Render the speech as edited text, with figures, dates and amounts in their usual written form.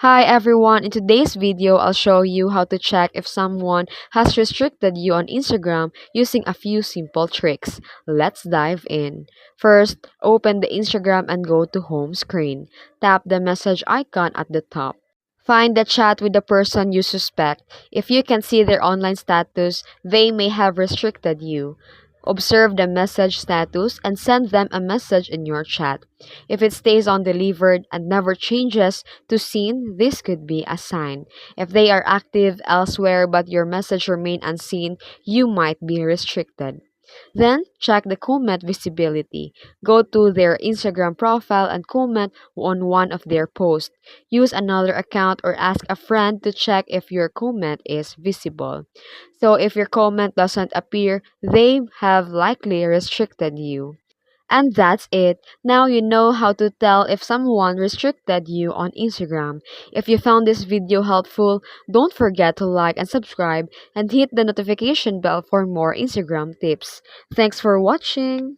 Hi everyone, in today's video, I'll show you how to check if someone has restricted you on Instagram using a few simple tricks. Let's dive in. First, open the Instagram and go to home screen. Tap the message icon at the top. Find the chat with the person you suspect. If you can see their online status, they may have restricted you. Observe the message status and send them a message in your chat. If it stays undelivered and never changes to seen, this could be a sign. If they are active elsewhere but your message remain unseen, you might be restricted. Then, check the comment visibility. Go to their Instagram profile and comment on one of their posts. Use another account or ask a friend to check if your comment is visible. So, if your comment doesn't appear, they have likely restricted you. And that's it. Now you know how to tell if someone restricted you on Instagram. If you found this video helpful, don't forget to like and subscribe and hit the notification bell for more Instagram tips. Thanks for watching.